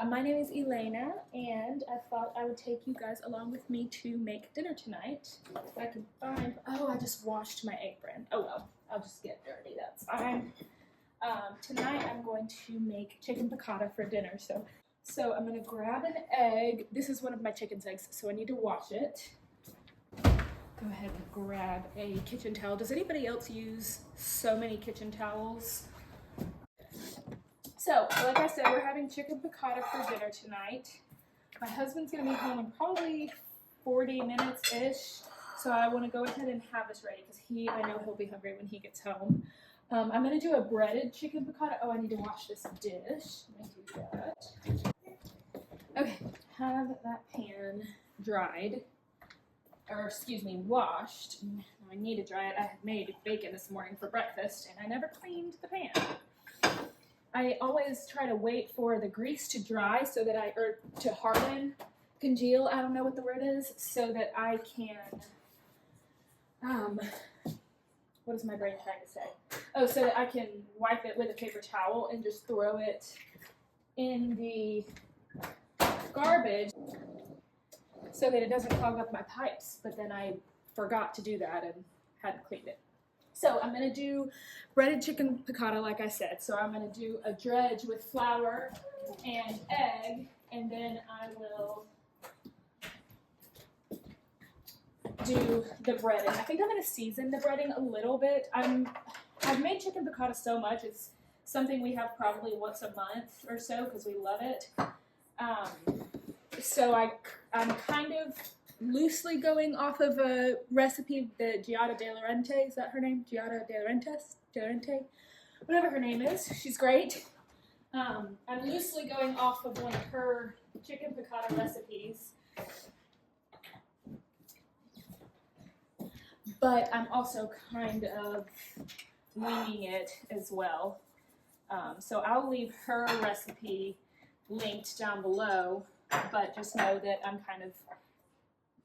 My name is Elena, and I thought I would take you guys along with me to make dinner tonight. If I can find, oh, I just washed my apron. Oh well, I'll just get dirty, that's fine. Tonight I'm going to make chicken piccata for dinner. So I'm gonna grab an egg. This is one of my chicken's eggs, so I need to wash it. Go ahead and grab a kitchen towel. Does anybody else use so many kitchen towels? So, like I said, we're having chicken piccata for dinner tonight. My husband's gonna be home in probably 40 minutes-ish, so I wanna go ahead and have this ready because I know he'll be hungry when he gets home. I'm gonna do a breaded chicken piccata. Oh, I need to wash this dish. Let me do that. Okay, have that pan dried, or excuse me, washed. I need to dry it. I had made bacon this morning for breakfast, and I never cleaned the pan. I always try to wait for the grease to dry or to harden, congeal, I don't know what the word is, so that I can, what is my brain trying to say? Oh, so that I can wipe it with a paper towel and just throw it in the garbage so that it doesn't clog up my pipes, but then I forgot to do that and hadn't cleaned it. So I'm going to do breaded chicken piccata like I said. So I'm going to do a dredge with flour and egg, and then I will do the breading. I think I'm going to season the breading a little bit. I've made chicken piccata so much. It's something we have probably once a month or so because we love it. So I'm kind of loosely going off of a recipe that Giada De Laurenti, is that her name? Giada De Laurenti? Whatever her name is, she's great. I'm loosely going off of one of her chicken piccata recipes, but I'm also kind of winging it as well. So I'll leave her recipe linked down below, but just know that I'm kind of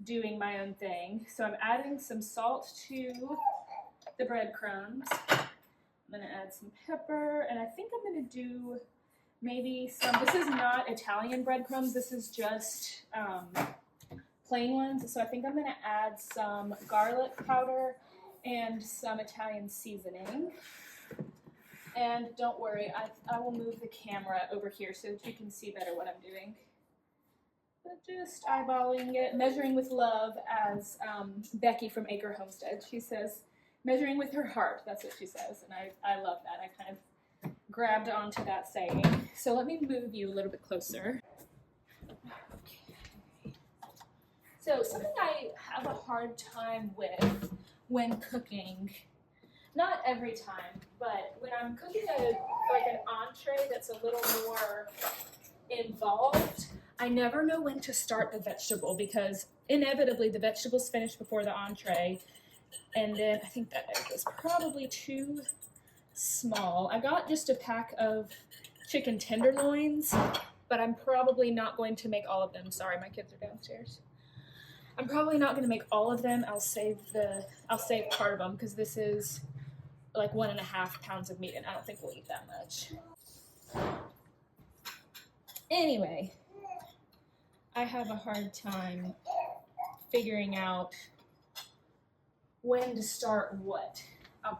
doing my own thing. So I'm adding some salt to the breadcrumbs. I'm going to add some pepper, and I think I'm going to do maybe this is not Italian breadcrumbs, this is just plain ones. So I think I'm going to add some garlic powder and some Italian seasoning. And don't worry, I will move the camera over here so that you can see better what I'm doing. But just eyeballing it, measuring with love, as Becky from Acre Homestead. She says, measuring with her heart, that's what she says, and I love that. I kind of grabbed onto that saying. So let me move you a little bit closer. Okay. So something I have a hard time with when cooking, not every time, but when I'm cooking an entree that's a little more involved, I never know when to start the vegetable because inevitably the vegetables finish before the entree, and then I think that egg was probably too small. I got just a pack of chicken tenderloins, but I'm probably not going to make all of them. Sorry, my kids are downstairs. I'm probably not going to make all of them. I'll save part of them because this is like 1.5 pounds of meat, and I don't think we'll eat that much. Anyway, I have a hard time figuring out when to start what. I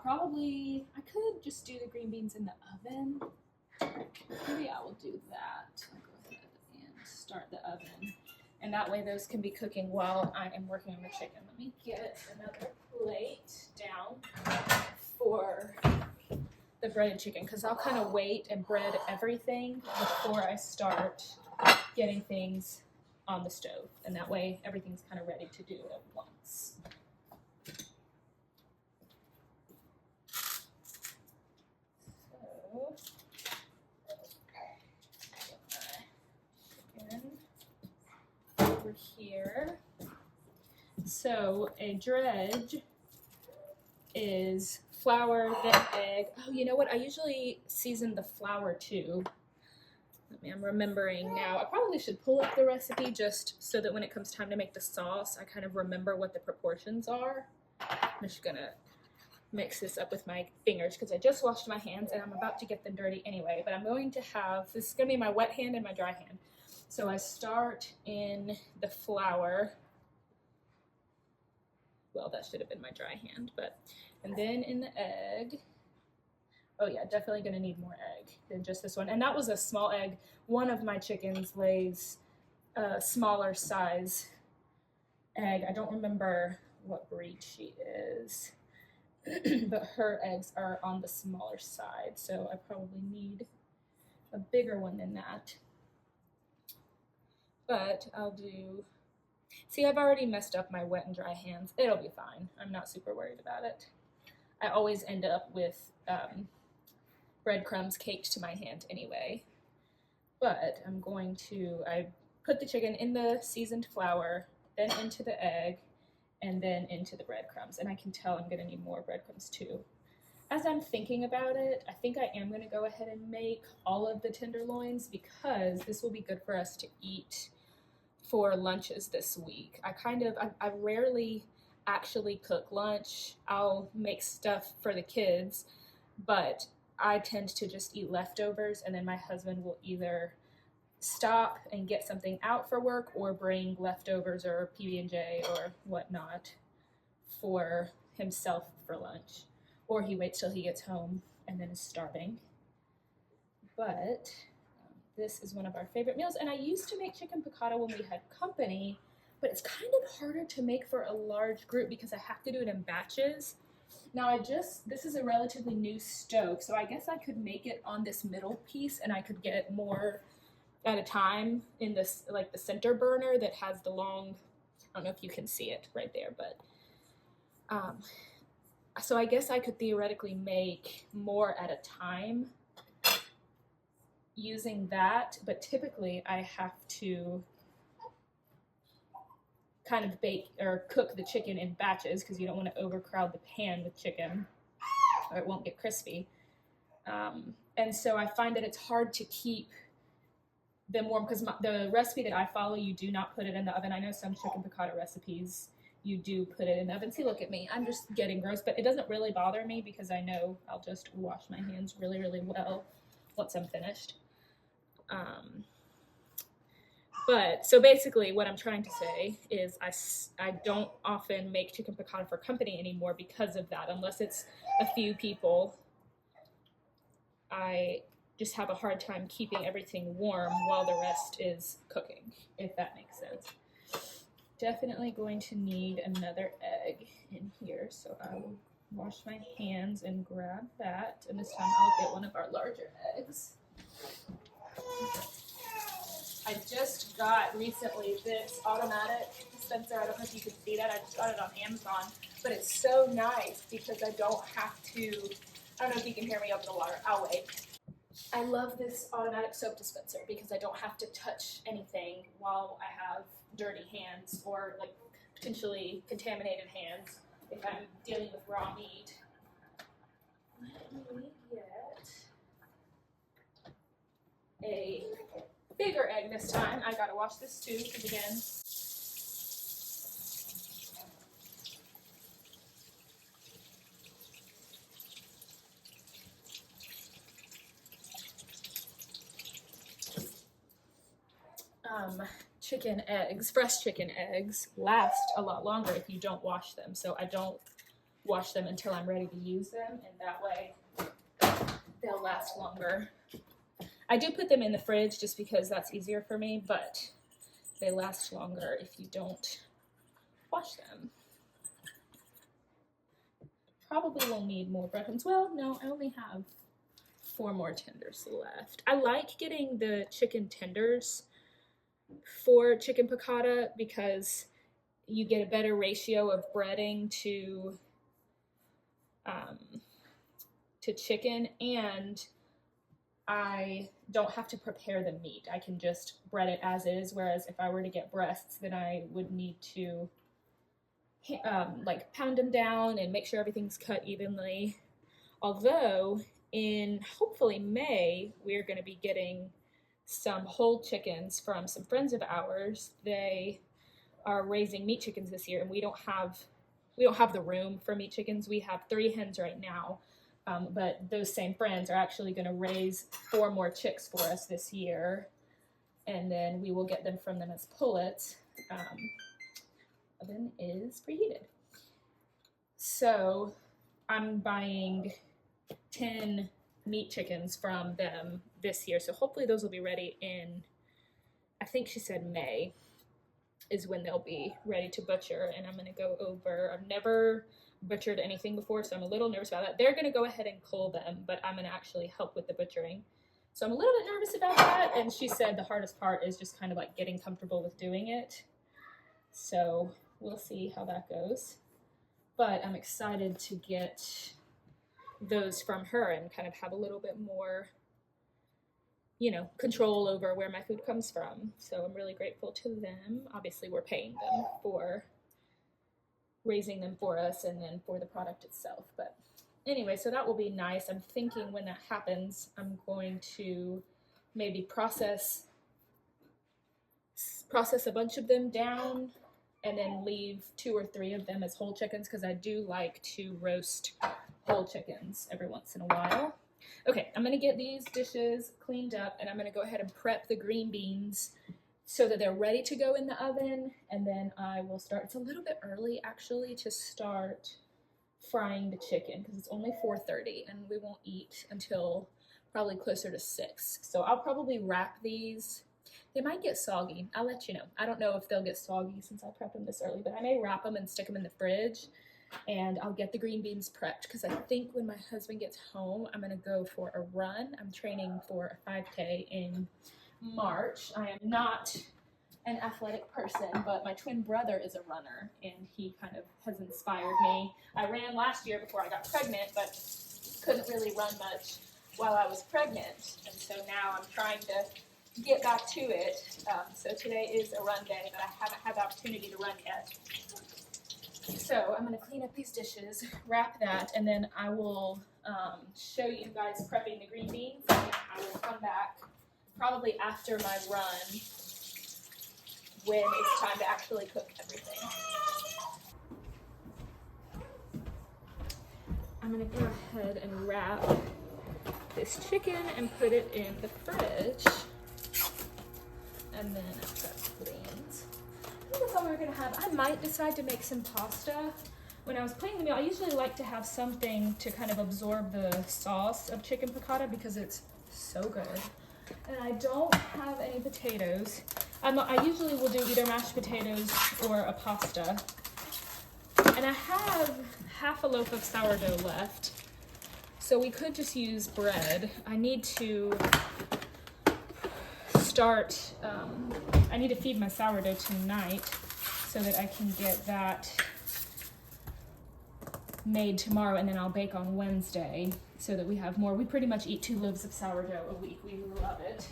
could just do the green beans in the oven. Maybe I will do that. I'll go ahead and start the oven. And that way those can be cooking while I am working on the chicken. Let me get another plate down for the breaded chicken because I'll kind of wait and bread everything before I start getting things on the stove, and that way everything's kind of ready to do at once. So, chicken over here. So a dredge is flour, then egg. Oh, you know what? I usually season the flour too. I'm remembering now. I probably should pull up the recipe just so that when it comes time to make the sauce, I kind of remember what the proportions are. I'm just gonna mix this up with my fingers because I just washed my hands and I'm about to get them dirty anyway. But I'm going to have, this is going to be my wet hand and my dry hand. So I start in the flour. Well, that should have been my dry hand, and then in the egg. Oh yeah, definitely gonna need more egg than just this one. And that was a small egg. One of my chickens lays a smaller size egg. I don't remember what breed she is, but her eggs are on the smaller side, so I probably need a bigger one than that. But I'll do, see, I've already messed up my wet and dry hands. It'll be fine. I'm not super worried about it. I always end up with breadcrumbs caked to my hand anyway. But I'm going to, I put the chicken in the seasoned flour, then into the egg, and then into the breadcrumbs. And I can tell I'm gonna need more breadcrumbs too. As I'm thinking about it, I think I am gonna go ahead and make all of the tenderloins because this will be good for us to eat for lunches this week. I rarely actually cook lunch. I'll make stuff for the kids, but I tend to just eat leftovers, and then my husband will either stop and get something out for work or bring leftovers or PB&J or whatnot for himself for lunch, or he waits till he gets home and then is starving. But this is one of our favorite meals, and I used to make chicken piccata when we had company, but it's kind of harder to make for a large group because I have to do it in batches. Now this is a relatively new stove, so I guess I could make it on this middle piece and I could get more at a time in this, like the center burner that has the long, I don't know if you can see it right there, but so I guess I could theoretically make more at a time using that, but typically I have to kind of bake or cook the chicken in batches because you don't want to overcrowd the pan with chicken or it won't get crispy. And so I find that it's hard to keep them warm because the recipe that I follow, you do not put it in the oven. I know some chicken piccata recipes, you do put it in the oven. See, look at me. I'm just getting gross, but it doesn't really bother me because I know I'll just wash my hands really, really well once I'm finished. But so basically what I'm trying to say is I don't often make chicken piccata for company anymore because of that. Unless it's a few people, I just have a hard time keeping everything warm while the rest is cooking, if that makes sense. Definitely going to need another egg in here, so I will wash my hands and grab that, and this time I'll get one of our larger eggs. I just got recently this automatic dispenser. I don't know if you can see that. I just got it on Amazon, but it's so nice because I don't have to, I don't know if you can hear me over the water. I'll wait. I love this automatic soap dispenser because I don't have to touch anything while I have dirty hands or like potentially contaminated hands if I'm dealing with raw meat. Let me get a bigger egg this time. I gotta wash this too, because again, chicken eggs, fresh chicken eggs, last a lot longer if you don't wash them. So I don't wash them until I'm ready to use them, and that way they'll last longer. I do put them in the fridge just because that's easier for me, but they last longer if you don't wash them. Probably will need more breadcrumbs. Well, no, I only have 4 more tenders left. I like getting the chicken tenders for chicken piccata because you get a better ratio of breading to chicken, and I don't have to prepare the meat. I can just bread it as is, whereas if I were to get breasts, then I would need to like pound them down and make sure everything's cut evenly. Although in hopefully May, we're going to be getting some whole chickens from some friends of ours. They are raising meat chickens this year, and we don't have we don't have the room for meat chickens. We have 3 hens right now, but those same friends are actually going to raise 4 more chicks for us this year, and then we will get them from them as pullets. Oven is preheated. So I'm buying 10 meat chickens from them this year. So hopefully those will be ready in, I think she said May is when they'll be ready to butcher. And I'm going to go over, I've never butchered anything before, so I'm a little nervous about that. They're going to go ahead and cull them, but I'm going to actually help with the butchering. So I'm a little bit nervous about that. And she said the hardest part is just kind of like getting comfortable with doing it. So we'll see how that goes. But I'm excited to get those from her and kind of have a little bit more, you know, control over where my food comes from. So I'm really grateful to them. Obviously, we're paying them for raising them for us and then for the product itself. But anyway, so that will be nice. I'm thinking when that happens, I'm going to maybe process a bunch of them down and then leave 2 or 3 of them as whole chickens, because I do like to roast whole chickens every once in a while. Okay, I'm going to get these dishes cleaned up, and I'm going to go ahead and prep the green beans so that they're ready to go in the oven, and then I will start. It's a little bit early, actually, to start frying the chicken, because it's only 4:30, and we won't eat until probably closer to 6. So I'll probably wrap these. They might get soggy. I'll let you know. I don't know if they'll get soggy since I prepped them this early, but I may wrap them and stick them in the fridge, and I'll get the green beans prepped, because I think when my husband gets home, I'm going to go for a run. I'm training for a 5K in March. I am not an athletic person, but my twin brother is a runner, and he kind of has inspired me. I ran last year before I got pregnant, but couldn't really run much while I was pregnant, and so now I'm trying to get back to it. So today is a run day, but I haven't had the opportunity to run yet. So I'm going to clean up these dishes, wrap that, and then I will show you guys prepping the green beans, and then I will come back probably after my run when it's time to actually cook everything. I'm going to go ahead and wrap this chicken and put it in the fridge. And then I've got beans. I think that's all we're gonna have. I might decide to make some pasta. When I was planning the meal, I usually like to have something to kind of absorb the sauce of chicken piccata because it's so good. And I don't have any potatoes. I usually will do either mashed potatoes or a pasta. And I have half a loaf of sourdough left. So we could just use bread. I need to I need to feed my sourdough tonight so that I can get that made tomorrow, and then I'll bake on Wednesday so that we have more. We pretty much eat 2 loaves of sourdough a week. We love it.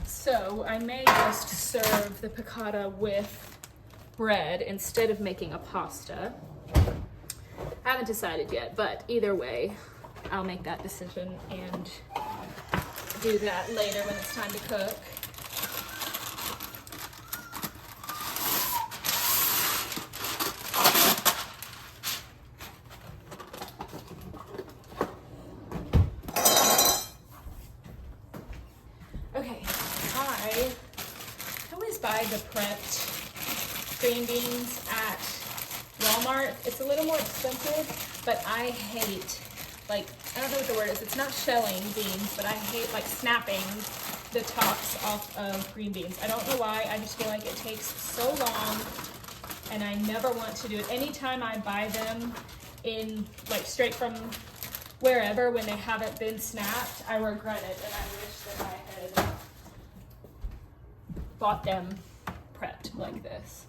So I may just serve the piccata with bread instead of making a pasta. I haven't decided yet, but either way, I'll make that decision and do that later when it's time to cook. Okay, I always buy the prepped green beans at Walmart. It's a little more expensive, but I hate, like, I don't know what the word is. It's not shelling beans, but I hate like snapping the tops off of green beans. I don't know why. I just feel like it takes so long, and I never want to do it. Anytime I buy them in like straight from wherever when they haven't been snapped, I regret it, and I wish that I had bought them prepped like this.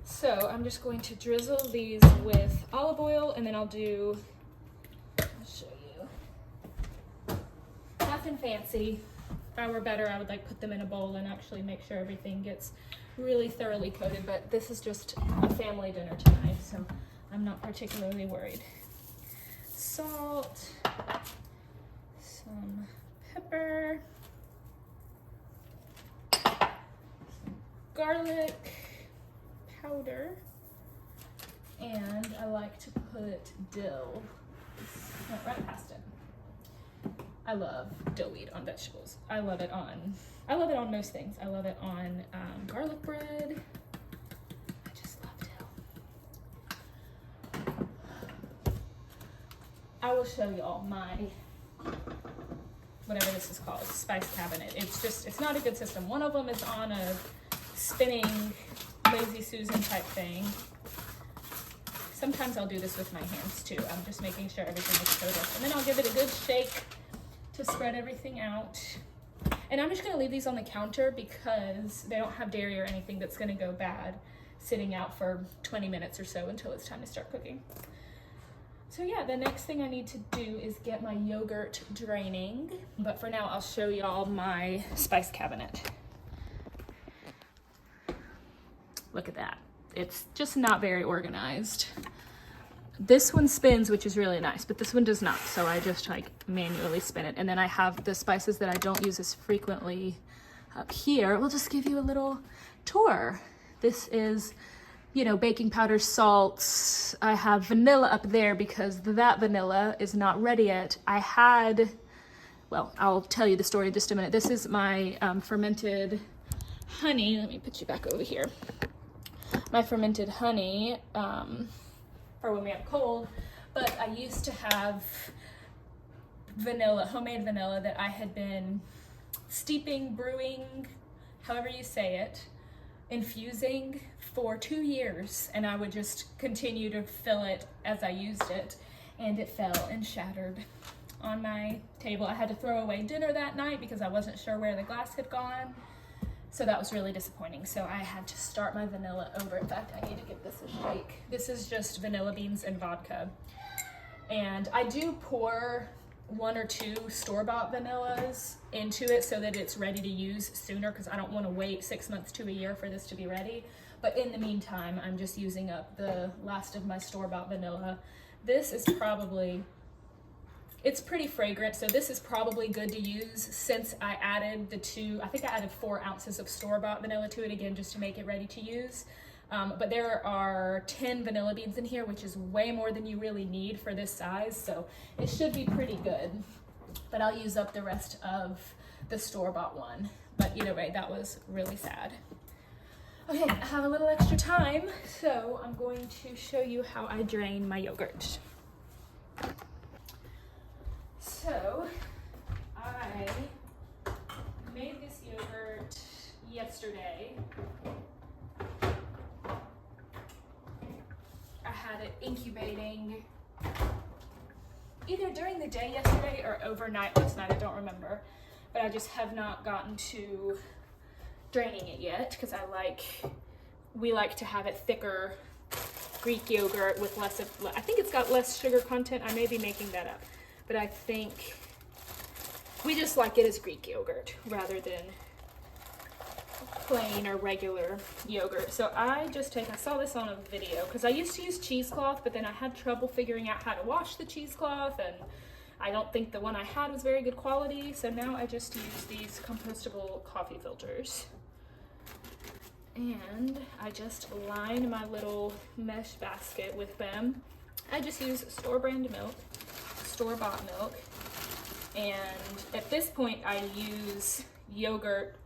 So I'm just going to drizzle these with olive oil, and then I'll show you. Nothing fancy. If I were better, I would like put them in a bowl and actually make sure everything gets really thoroughly coated, but this is just a family dinner tonight, so I'm not particularly worried. Salt, some pepper, garlic powder, and I like to put dill. Went right past it. I love dill weed on vegetables. I love it on most things. I love it on garlic bread. I just love dill. I will show y'all my, whatever this is called, spice cabinet. It's not a good system. One of them is on a spinning Lazy Susan type thing. Sometimes I'll do this with my hands too. I'm just making sure everything is coated. And then I'll give it a good shake to spread everything out. And I'm just gonna leave these on the counter because they don't have dairy or anything that's gonna go bad sitting out for 20 minutes or so until it's time to start cooking. So yeah, the next thing I need to do is get my yogurt draining. But for now, I'll show y'all my spice cabinet. Look at that. It's just not very organized. This one spins, which is really nice, but this one does not. So I just like manually spin it. And then I have the spices that I don't use as frequently up here. We'll just give you a little tour. This is, you know, baking powder, salts. I have vanilla up there because that vanilla is not ready yet. Well, I'll tell you the story in just a minute. This is my fermented honey. Let me put you back over here. My fermented honey for when we have cold, but I used to have vanilla, homemade vanilla that I had been steeping, brewing, however you say it, infusing for 2 years, and I would just continue to fill it as I used it, and it fell and shattered on my table. I had to throw away dinner that night because I wasn't sure where the glass had gone. So that was really disappointing. So I had to start my vanilla over. In fact, I need to give this a shake. This is just vanilla beans and vodka. And I do pour 1 or 2 store-bought vanillas into it so that it's ready to use sooner, because I don't want to wait 6 months to a year for this to be ready. But in the meantime, I'm just using up the last of my store-bought vanilla. This is probably, it's pretty fragrant, so this is probably good to use since I added I think I added 4 ounces of store-bought vanilla to it again just to make it ready to use. But there are 10 vanilla beans in here, which is way more than you really need for this size, so it should be pretty good. But I'll use up the rest of the store-bought one. But either way, that was really sad. Okay, I have a little extra time, so I'm going to show you how I drain my yogurt. So, I made this yogurt yesterday. I had it incubating either during the day yesterday or overnight last night, I don't remember. But I just have not gotten to draining it yet because we like to have it thicker Greek yogurt with less of, I think it's got less sugar content. I may be making that up. But I think we just like it as Greek yogurt rather than plain or regular yogurt. So I saw this on a video because I used to use cheesecloth, but then I had trouble figuring out how to wash the cheesecloth, and I don't think the one I had was very good quality. So now I just use these compostable coffee filters. And I just line my little mesh basket with them. I just use store-brand milk, store-bought milk, and at this point I use yogurt,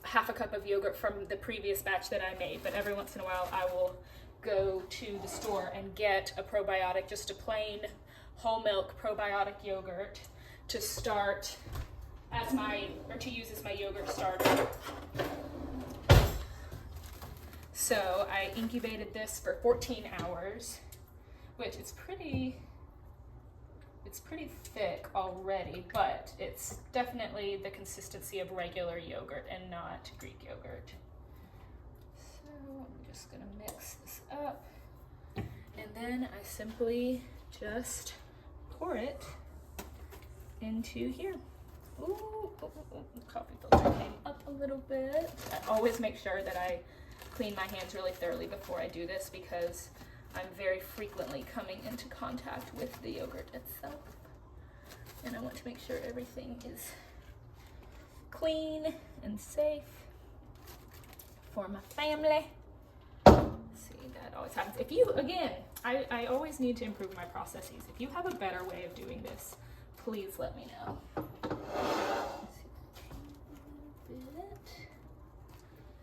half a cup of yogurt from the previous batch that I made, but every once in a while I will go to the store and get a probiotic, just a plain whole milk probiotic yogurt to start to use as my yogurt starter. So I incubated this for 14 hours, which is pretty thick already, but it's definitely the consistency of regular yogurt and not Greek yogurt. So I'm just gonna mix this up, and then I simply just pour it into here. Ooh, coffee filter came up a little bit. I always make sure that I clean my hands really thoroughly before I do this because I'm very frequently coming into contact with the yogurt itself. And I want to make sure everything is clean and safe. for my family. See, that always happens. If you, again, I always need to improve my processes. If you have a better way of doing this, please let me know. I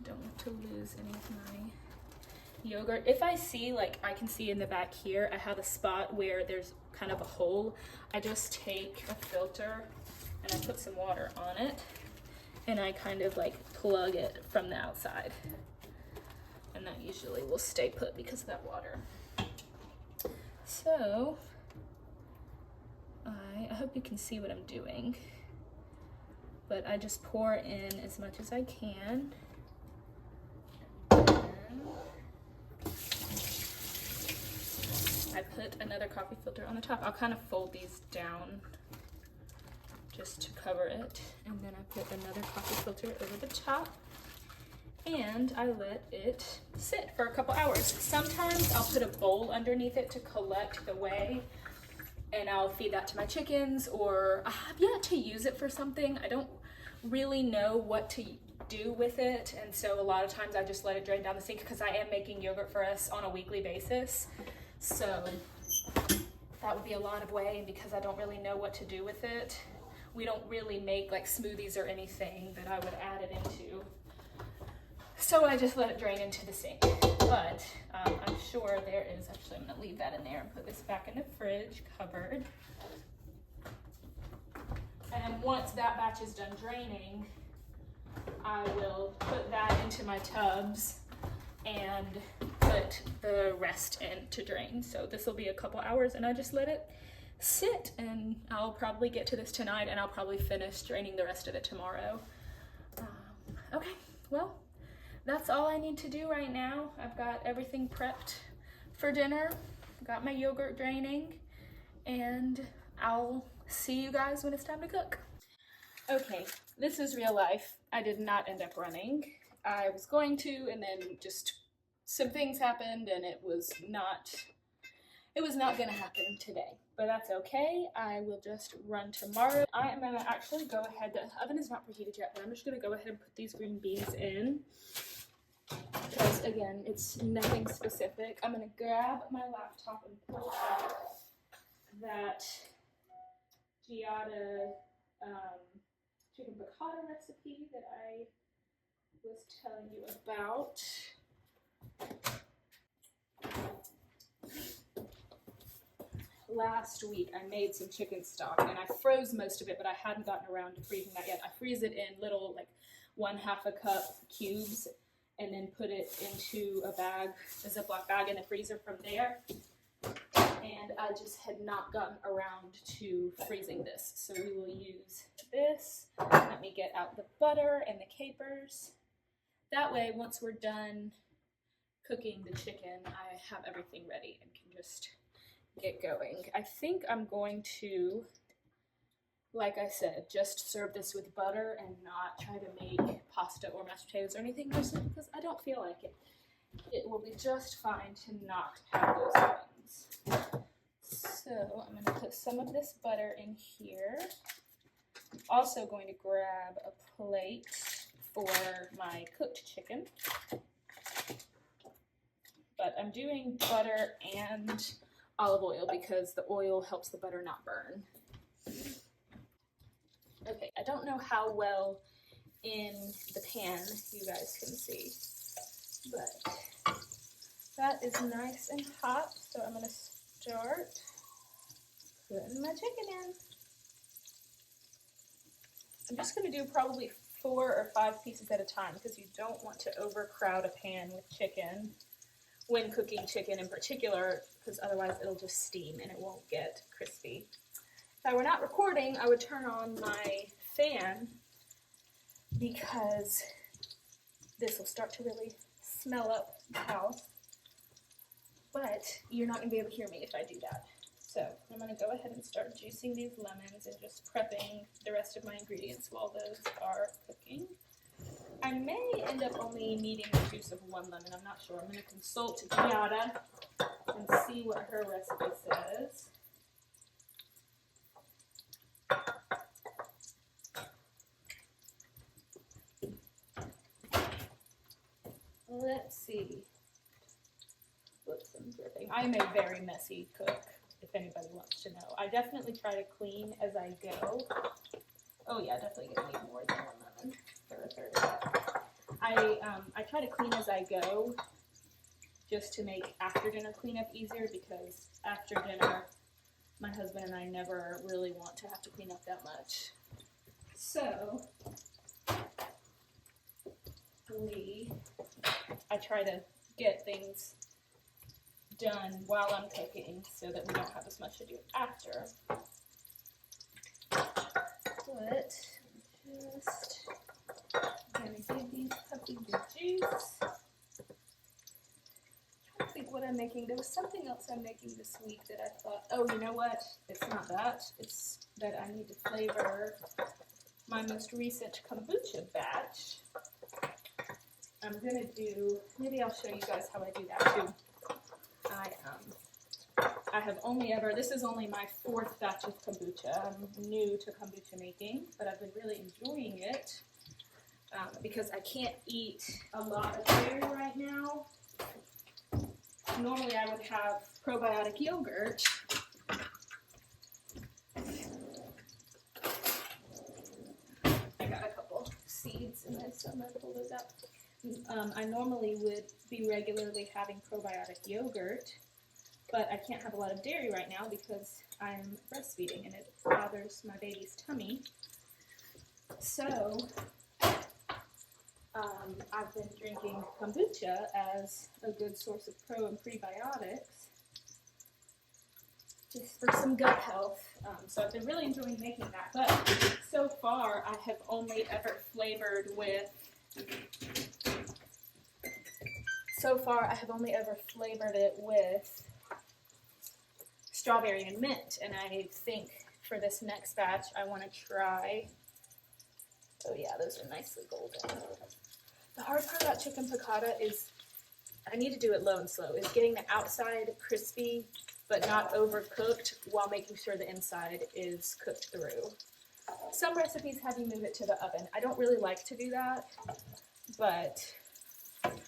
don't want to lose any of my yogurt. If I see, like I can see in the back here, I have a spot where there's kind of a hole. I just take a filter and I put some water on it and I kind of like plug it from the outside. And that usually will stay put because of that water. So, I hope you can see what I'm doing. But I just pour in as much as I can. I put another coffee filter on the top. I'll kind of fold these down just to cover it. And then I put another coffee filter over the top. And I let it sit for a couple hours. Sometimes I'll put a bowl underneath it to collect the whey, and I'll feed that to my chickens, or I have yet to use it for something. I don't really know what to do with it, and so a lot of times I just let it drain down the sink because I am making yogurt for us on a weekly basis. So that would be a lot of whey, and because I don't really know what to do with it, we don't really make like smoothies or anything that I would add it into. So I just let it drain into the sink. But I'm sure there is, actually I'm gonna leave that in there and put this back in the fridge, covered. And once that batch is done draining, I will put that into my tubs and put the rest in to drain. So this will be a couple hours and I just let it sit, and I'll probably get to this tonight and I'll probably finish draining the rest of it tomorrow. Okay, well, that's all I need to do right now. I've got everything prepped for dinner, got my yogurt draining, and I'll see you guys when it's time to cook. Okay, this is real life. I did not end up running. I was going to, and then just some things happened and it was not gonna happen today, but that's okay. I will just run tomorrow. I am gonna actually go ahead, the oven is not preheated yet, but I'm just gonna go ahead and put these green beans in. Because again, it's nothing specific. I'm gonna grab my laptop and pull out that Piccata chicken piccata recipe that I was telling you about. Last week I made some chicken stock and I froze most of it, but I hadn't gotten around to freezing that yet. I freeze it in little like 1/2 cup cubes and then put it into a bag, a Ziploc bag in the freezer from there. And I just had not gotten around to freezing this. So we will use this. Let me get out the butter and the capers. That way, once we're done cooking the chicken, I have everything ready and can just get going. I think I'm going to, like I said, just serve this with butter and not try to make pasta or mashed potatoes or anything, just because I don't feel like it. It will be just fine to not have those things. So I'm going to put some of this butter in here. Also going to grab a plate for my cooked chicken. But I'm doing butter and olive oil because the oil helps the butter not burn. Okay, I don't know how well in the pan you guys can see, but that is nice and hot, so I'm going to start putting my chicken in. I'm just going to do probably 4 or 5 pieces at a time because you don't want to overcrowd a pan with chicken when cooking chicken in particular, because otherwise it'll just steam and it won't get crispy. If I were not recording, I would turn on my fan because this will start to really smell up the house, but you're not going to be able to hear me if I do that. So I'm going to go ahead and start juicing these lemons and just prepping the rest of my ingredients while those are cooking. I may end up only needing the juice of 1 lemon. I'm not sure. I'm going to consult Piccata and see what her recipe says. let's see. Whoops, I'm dripping. I am a very messy cook, if anybody wants to know. I definitely try to clean as I go. Oh yeah, definitely gonna need more than 1 lemon, or a third of that. I try to clean as I go, just to make after dinner cleanup easier, because after dinner, my husband and I never really want to have to clean up that much. So, I try to get things done while I'm cooking so that we don't have as much to do after. But just gonna give these puppies the juice. I'm trying to think what I'm making. There was something else I'm making this week that I thought, oh, you know what? It's not that. It's that I need to flavor my most recent kombucha batch. I'm gonna do, maybe I'll show you guys how I do that too. I have only ever, this is only my 4th batch of kombucha. I'm new to kombucha making, but I've been really enjoying it because I can't eat a lot of dairy right now. Normally I would have probiotic yogurt. I got a couple seeds in this, so I'm going to pull those out. I normally would be regularly having probiotic yogurt, but I can't have a lot of dairy right now because I'm breastfeeding and it bothers my baby's tummy. So I've been drinking kombucha as a good source of pro and prebiotics, just for some gut health. So I've been really enjoying making that. But so far, I have only ever flavored with. So far, I have only ever flavored it with strawberry and mint, and I think for this next batch, I want to try. Oh yeah, those are nicely golden. The hard part about chicken piccata is, I need to do it low and slow, is getting the outside crispy, but not overcooked, while making sure the inside is cooked through. Some recipes have you move it to the oven. I don't really like to do that, but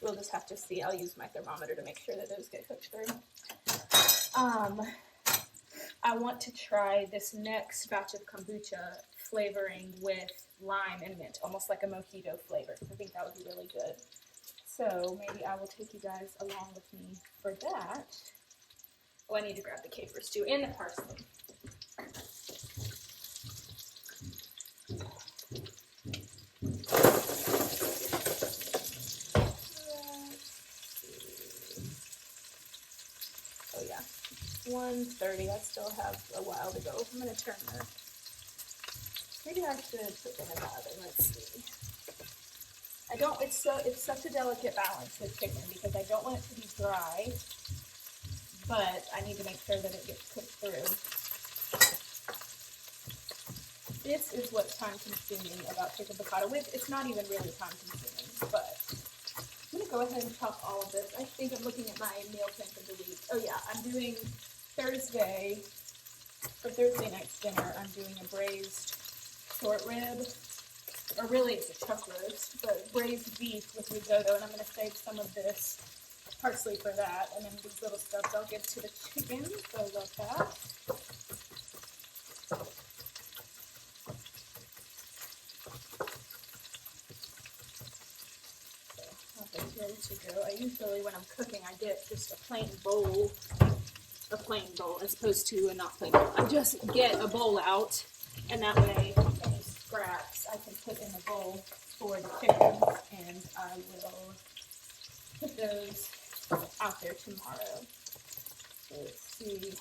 we'll just have to see. I'll use my thermometer to make sure that those get cooked through. I want to try this next batch of kombucha flavoring with lime and mint, almost like a mojito flavor, because I think that would be really good. So maybe I will take you guys along with me for that. Oh, I need to grab the capers too, and the parsley. Oh yeah, 1:30. I still have a while to go. I'm gonna turn the. Maybe I should put them in the oven. Let's see. I don't. It's such a delicate balance with chicken because I don't want it to be dry, but I need to make sure that it gets cooked through. This is what's time consuming about chicken piccata. It's not even really time consuming, but I'm gonna go ahead and chop all of this. I think I'm looking at my meal plan for the week. Oh yeah, I'm doing Thursday, for Thursday night's dinner, I'm doing a braised short rib, or really it's a chuck roast, but braised beef with risotto, and I'm going to save some of this parsley for that, and then these little stubs I'll give to the chicken, so I love that. Nothing's ready to go. I usually, when I'm cooking, I get just a plain bowl, as opposed to a not plain bowl. I just get a bowl out, and that way any scraps I can put in the bowl for the chickens, and I will put those out there tomorrow. So let's see.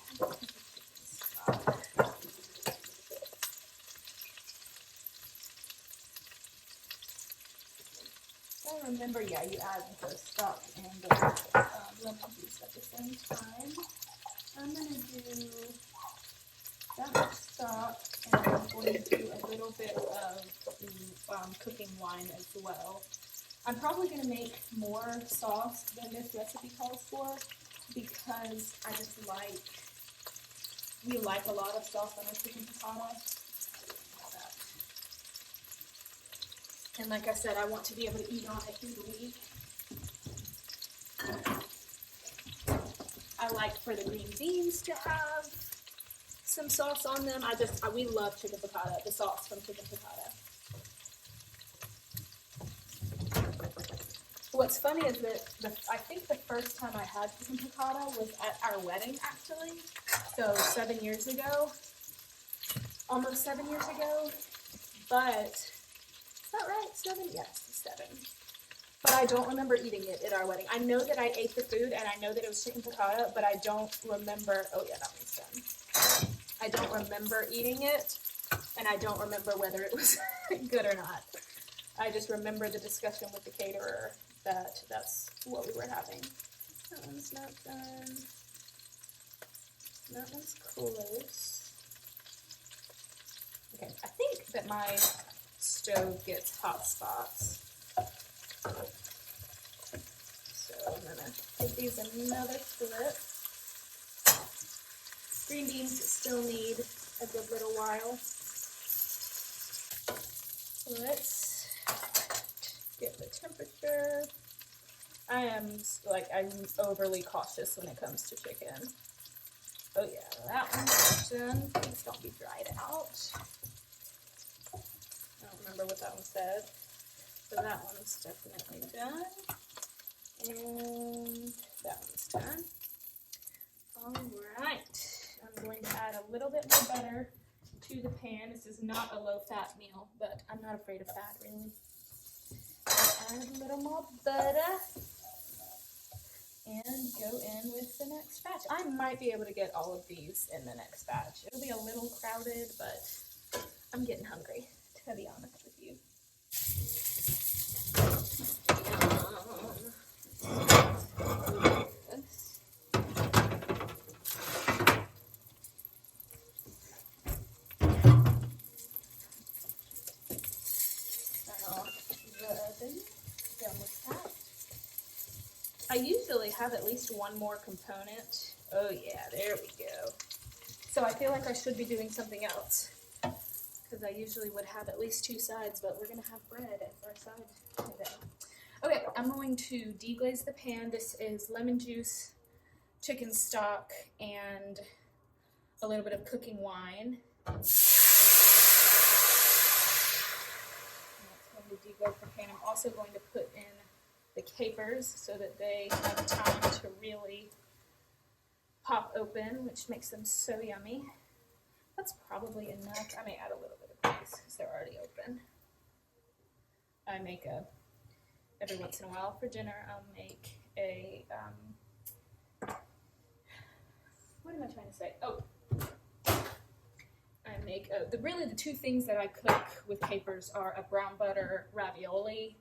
I remember, yeah, you add the stock and the lemon juice at the same time. I'm going to do that much stock, and I'm going to do a little bit of cooking wine as well. I'm probably going to make more sauce than this recipe calls for, because I just we like a lot of sauce on our chicken piccata. And like I said, I want to be able to eat on it through the week. I like for the green beans to have some sauce on them. We love chicken piccata, the sauce from chicken piccata. What's funny is that I think the first time I had chicken piccata was at our wedding, actually. So 7 years ago, almost 7 years ago. But is that right? 7? Yes, 7. But I don't remember eating it at our wedding. I know that I ate the food and I know that it was chicken piccata, but I don't remember. Oh yeah, that one's done. I don't remember eating it, and I don't remember whether it was good or not. I just remember the discussion with the caterer that that's what we were having. That one's not done. That one's close. Okay, I think that my stove gets hot spots. So I'm gonna give these another flip. Green beans still need a good little while. So let's get the temperature. I'm overly cautious when it comes to chicken. Oh yeah, that one's done. Please don't be dried out. I don't remember what that one said. So that one's definitely done. And that one's done. Alright. I'm going to add a little bit more butter to the pan. This is not a low-fat meal, but I'm not afraid of fat, really. Add a little more butter. And go in with the next batch. I might be able to get all of these in the next batch. It'll be a little crowded, but I'm getting hungry, to be honest with you. I usually have at least one more component. Oh yeah, there we go. So I feel like I should be doing something else, because I usually would have at least 2 sides, but we're going to have bread as our side today. Okay, I'm going to deglaze the pan. This is lemon juice, chicken stock, and a little bit of cooking wine. That's going to deglaze the pan. I'm also going to put in the capers so that they have time to really pop open, which makes them so yummy. That's probably enough. I may add a little bit of these because they're already open. I make every once in a while for dinner, I'll make a, what am I trying to say? Oh, I make, really the 2 things that I cook with capers are a brown butter ravioli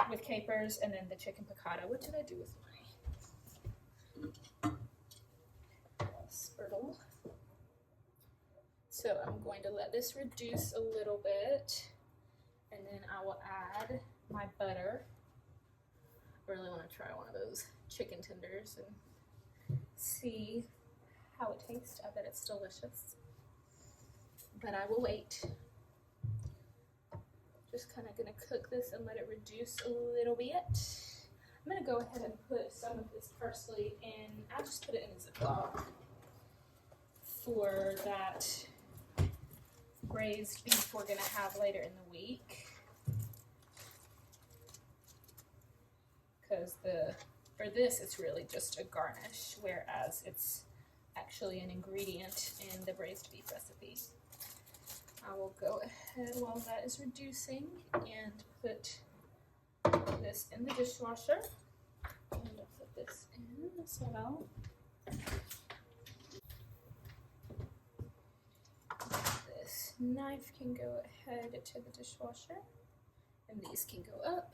with capers, and then the chicken piccata. What did I do with my spurtle? So I'm going to let this reduce a little bit, and then I will add my butter. I really want to try one of those chicken tenders and see how it tastes. I bet it's delicious. But I will wait. Just kind of going to cook this and let it reduce a little bit. I'm going to go ahead and put some of this parsley in. I'll just put it in a Ziploc for that braised beef we're going to have later in the week. Because for this it's really just a garnish, whereas it's actually an ingredient in the braised beef recipe. I will go ahead while that is reducing and put this in the dishwasher. And I'll put this in as well. This knife can go ahead to the dishwasher, and these can go up.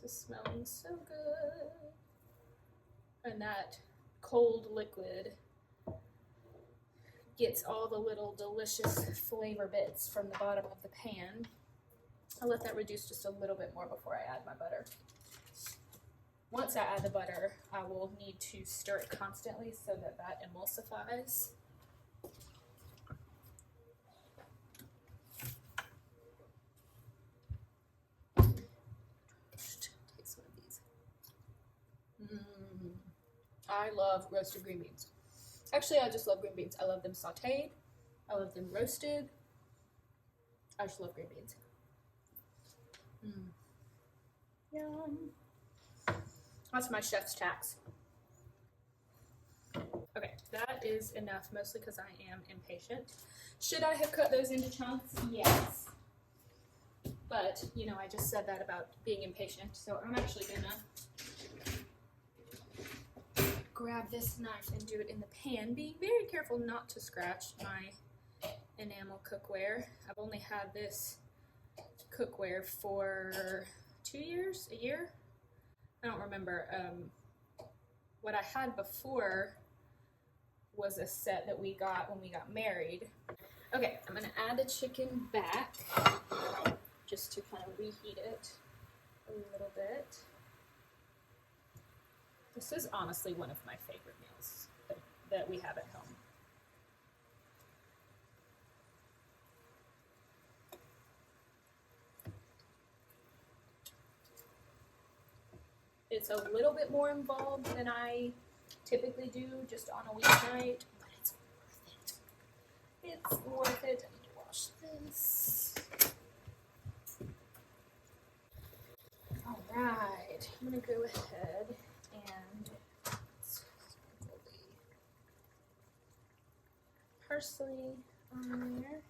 This is smelling so good. And that cold liquid gets all the little delicious flavor bits from the bottom of the pan. I'll let that reduce just a little bit more before I add my butter. Once I add the butter, I will need to stir it constantly so that that emulsifies. I love roasted green beans. Actually, I just love green beans. I love them sauteed. I love them roasted. I just love green beans. Yum. That's my chef's tax. Okay, that is enough, mostly because I am impatient. Should I have cut those into chunks? Yes. But, you know, I just said that about being impatient, so I'm actually gonna grab this knife and do it in the pan, being very careful not to scratch my enamel cookware. I've only had this cookware for 2 years, a year? I don't remember. What I had before was a set that we got when we got married. Okay, I'm gonna add the chicken back just to kind of reheat it a little bit. This is honestly one of my favorite meals that we have at home. It's a little bit more involved than I typically do just on a weeknight, but it's worth it. It's worth it. I need to wash this. All right, I'm gonna go ahead and sprinkle the parsley on there.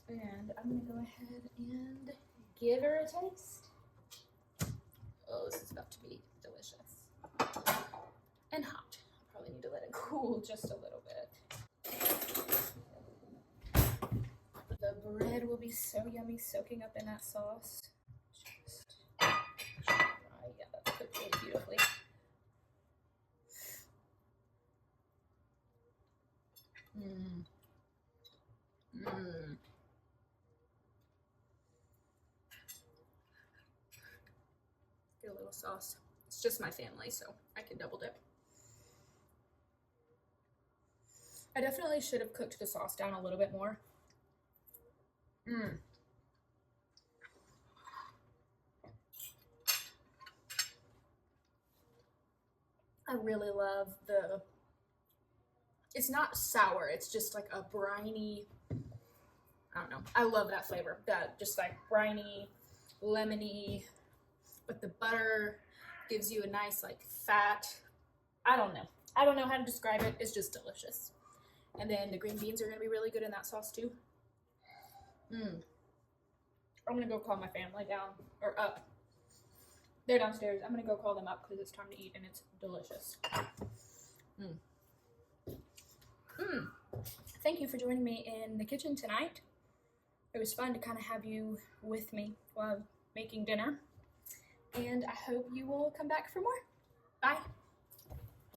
And I'm gonna go ahead and give her a taste. Oh, this is about to be delicious. And hot. I'll probably need to let it cool just a little bit. The bread will be so yummy soaking up in that sauce. Just yeah, that's cooked really beautifully. Get a little sauce. It's just my family, so I can double dip. I definitely should have cooked the sauce down a little bit more. I really love it's not sour, it's just like a briny, I don't know. I love that flavor. That just like briny, lemony, but the butter gives you a nice like fat, I don't know how to describe it. It's just delicious. And then the green beans are gonna be really good in that sauce too. I'm gonna go call my family down, or up. They're downstairs. I'm gonna go call them up because it's time to eat and it's delicious. Thank you for joining me in the kitchen tonight. It was fun to kind of have you with me while making dinner. And I hope you will come back for more. Bye.